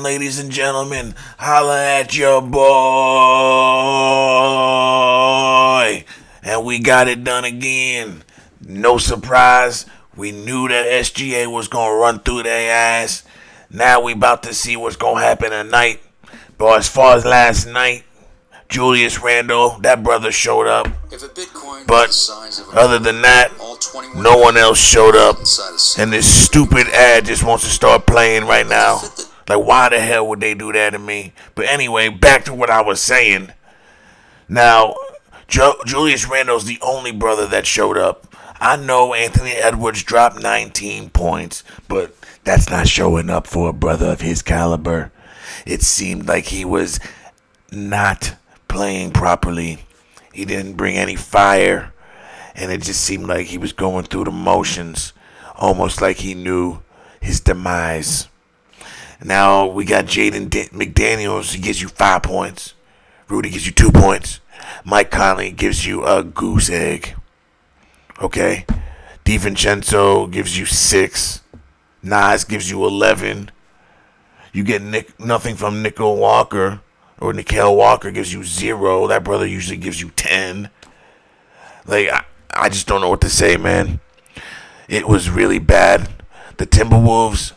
Ladies and gentlemen, holla at your boy. And we got it done again. No surprise. We knew that SGA was going to run through their ass. Now we about to see what's going to happen tonight. But as far as last night, Julius Randle, that brother showed up. But other than that, no one else showed up. And this stupid ad just wants to start playing right now. Like, why the hell would they do that to me? But anyway, back to what I was saying. Now, Julius Randle's the only brother that showed up. I know Anthony Edwards dropped 19 points, but that's not showing up for a brother of his caliber. It seemed like he was not playing properly. He didn't bring any fire, and it just seemed like he was going through the motions, almost like he knew his demise. Now we got Jaden McDaniels. He gives you 5 points. Rudy gives you 2 points. Mike Conley gives you a goose egg. Okay? DiVincenzo gives you 6. Nas gives you 11. You get nothing from Nickel Walker, or Nickel Walker gives you 0. That brother usually gives you 10. Like, I just don't know what to say, man. It was really bad. The Timberwolves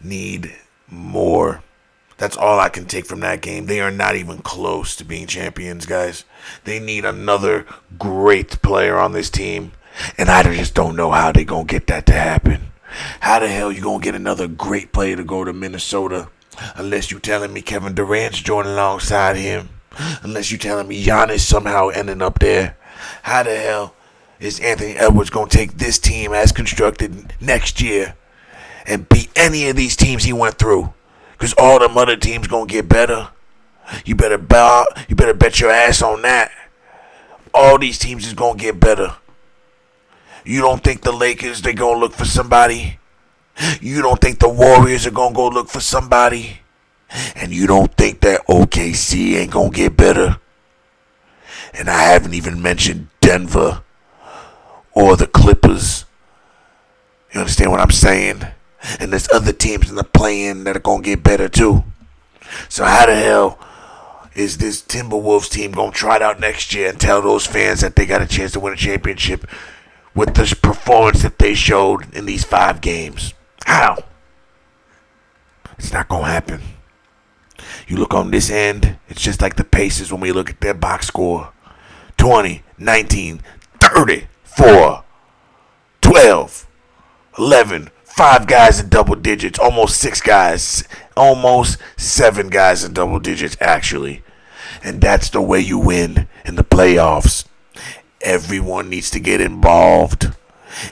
need more. That's all I can take from that game. They are not even close to being champions, guys. They need another great player on this team, and I just don't know how they're going to get that to happen. How the hell you going to get another great player to go to Minnesota unless you telling me Kevin Durant's joining alongside him, unless you telling me Giannis somehow ending up there? How the hell is Anthony Edwards going to take this team as constructed next year and beat any of these teams he went through? Because all them other teams going to get better. You better bet your ass on that. All these teams is going to get better. You don't think the Lakers, they going to look for somebody? You don't think the Warriors are going to go look for somebody? And you don't think that OKC ain't going to get better? And I haven't even mentioned Denver or the Clippers. You understand what I'm saying? And there's other teams in the play-in that are going to get better too. So how the hell is this Timberwolves team going to try it out next year and tell those fans that they got a chance to win a championship with the performance that they showed in these 5 games? How? It's not going to happen. You look on this end, it's just like the Pacers when we look at their box score. 20, 19, 30, 4, 12, 11, 5 guys in double digits, almost 6 guys, almost 7 guys in double digits, actually. And that's the way you win in the playoffs. Everyone needs to get involved.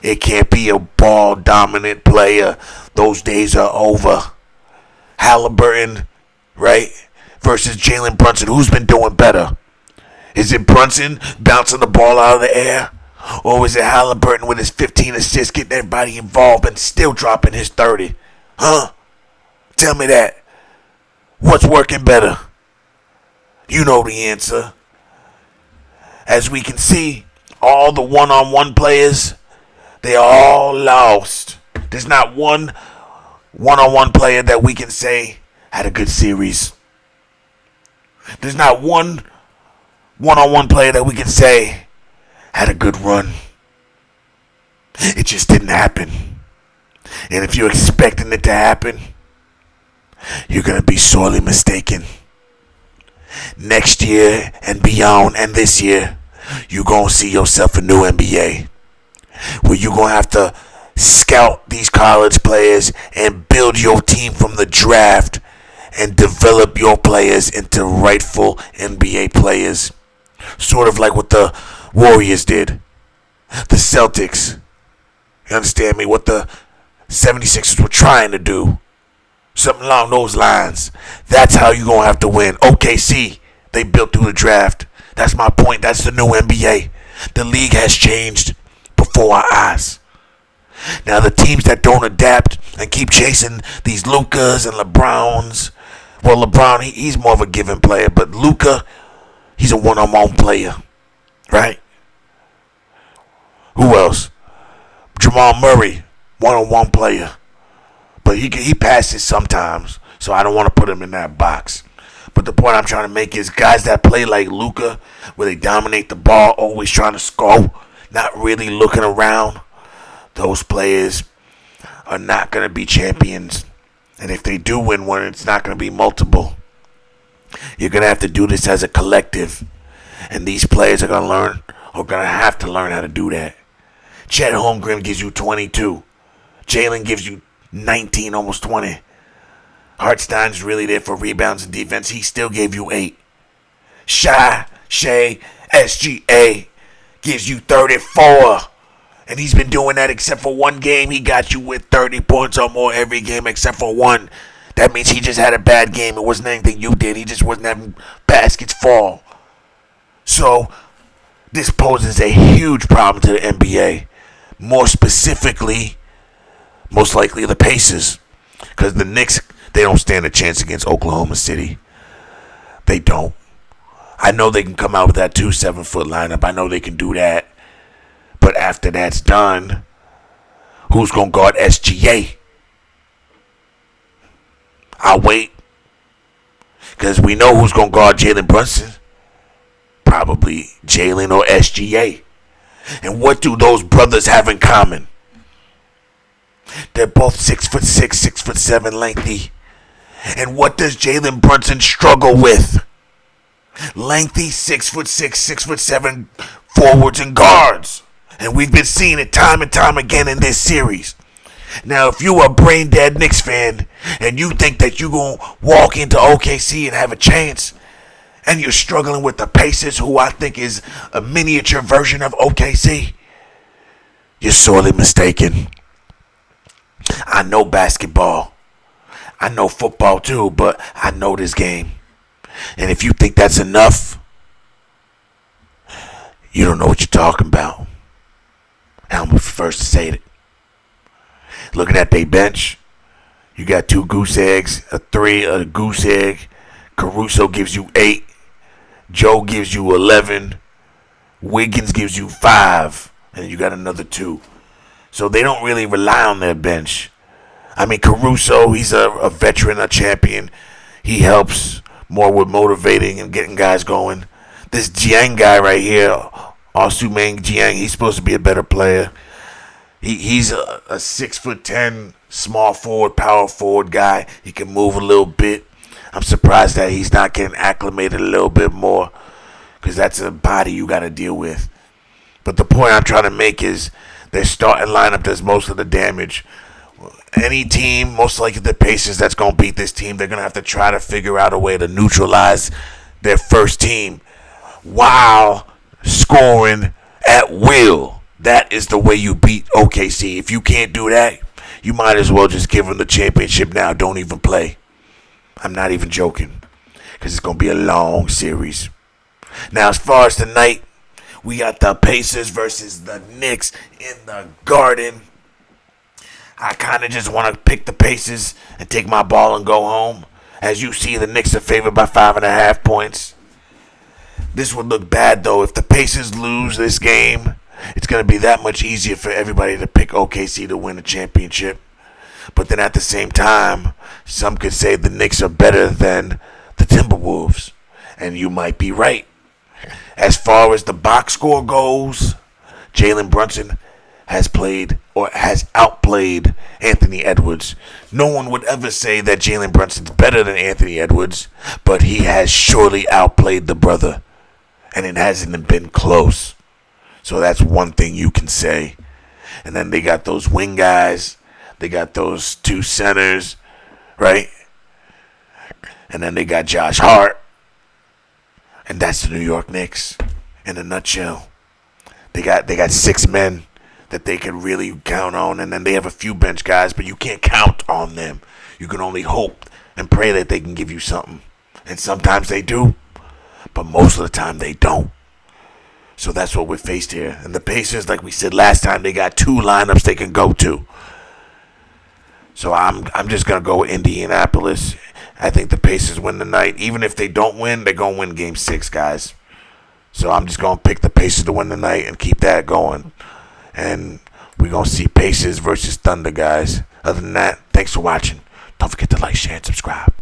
It can't be a ball-dominant player. Those days are over. Halliburton, right, versus Jalen Brunson. Who's been doing better? Is it Brunson bouncing the ball out of the air? Or is it Halliburton with his 15 assists getting everybody involved and still dropping his 30? Huh? Tell me that. What's working better? You know the answer. As we can see, all the one-on-one players, they are all lost. There's not one one-on-one player that we can say had a good series. There's not one one-on-one player that we can say had a good run. It just didn't happen. And if you're expecting it to happen, you're going to be sorely mistaken. Next year and beyond and this year, you're going to see yourself a new NBA where you're going to have to scout these college players and build your team from the draft and develop your players into rightful NBA players. Sort of like what the Warriors did. The Celtics. You understand me? What the 76ers were trying to do. Something along those lines. That's how you're going to have to win. OKC, they built through the draft. That's my point. That's the new NBA. The league has changed before our eyes. Now, the teams that don't adapt and keep chasing these Lukas and LeBrons. Well, LeBron, he's more of a given player. But Luka, he's a one-on-one player. Right? Who else? Jamal Murray, one-on-one player. But he passes sometimes. So I don't want to put him in that box. But the point I'm trying to make is guys that play like Luka, where they dominate the ball, always trying to score, not really looking around, those players are not going to be champions. And if they do win one, it's not going to be multiple. You're going to have to do this as a collective. And these players are going to have to learn how to do that. Chet Holmgren gives you 22. Jalen gives you 19, almost 20. Hartstein's really there for rebounds and defense. He still gave you 8. Shai, SGA gives you 34. And he's been doing that except for one game. He got you with 30 points or more every game except for one. That means he just had a bad game. It wasn't anything you did. He just wasn't having baskets fall. So this poses a huge problem to the NBA. More specifically, most likely the Pacers. Because the Knicks, they don't stand a chance against Oklahoma City. They don't. I know they can come out with that 2 7-foot lineup. I know they can do that. But after that's done, who's going to guard SGA? I'll wait. Because we know who's going to guard Jalen Brunson. Probably Jalen or SGA. And what do those brothers have in common? They're both 6'6", 6'7" lengthy. And what does Jalen Brunson struggle with? Lengthy 6'6", 6'7" forwards and guards. And we've been seeing it time and time again in this series. Now, if you're a brain dead Knicks fan and you think that you're going to walk into OKC and have a chance, and you're struggling with the Pacers, who I think is a miniature version of OKC, you're sorely mistaken. I know basketball. I know football too, but I know this game. And if you think that's enough, you don't know what you're talking about. And I'm the first to say it. Looking at their bench, you got 2 goose eggs, a goose egg. Caruso gives you 8. Joe gives you 11. Wiggins gives you 5. And you got another 2. So they don't really rely on their bench. I mean, Caruso, he's a veteran, a champion. He helps more with motivating and getting guys going. This Jiang guy right here, Osumeng Jiang, he's supposed to be a better player. He's a 6'10", small forward, power forward guy. He can move a little bit. I'm surprised that he's not getting acclimated a little bit more, because that's a body you got to deal with. But the point I'm trying to make is their starting lineup does most of the damage. Any team, most likely the Pacers, that's going to beat this team, they're going to have to try to figure out a way to neutralize their first team while scoring at will. That is the way you beat OKC. If you can't do that, you might as well just give them the championship now. Don't even play. I'm not even joking, because it's going to be a long series. Now, as far as tonight, we got the Pacers versus the Knicks in the Garden. I kind of just want to pick the Pacers and take my ball and go home. As you see, the Knicks are favored by 5.5 points. This would look bad, though. If the Pacers lose this game, it's going to be that much easier for everybody to pick OKC to win the championship. But then at the same time, some could say the Knicks are better than the Timberwolves. And you might be right. As far as the box score goes, Jalen Brunson has played or has outplayed Anthony Edwards. No one would ever say that Jalen Brunson's better than Anthony Edwards, but he has surely outplayed the brother. And it hasn't been close. So that's one thing you can say. And then they got those wing guys. They got those 2 centers, right? And then they got Josh Hart. And that's the New York Knicks in a nutshell. They got 6 men that they can really count on. And then they have a few bench guys, but you can't count on them. You can only hope and pray that they can give you something. And sometimes they do, but most of the time they don't. So that's what we're faced here. And the Pacers, like we said last time, they got 2 lineups they can go to. So I'm just going to go with Indianapolis. I think the Pacers win the night. Even if they don't win, they're going to win Game 6, guys. So I'm just going to pick the Pacers to win the night and keep that going. And we're going to see Pacers versus Thunder, guys. Other than that, thanks for watching. Don't forget to like, share, and subscribe.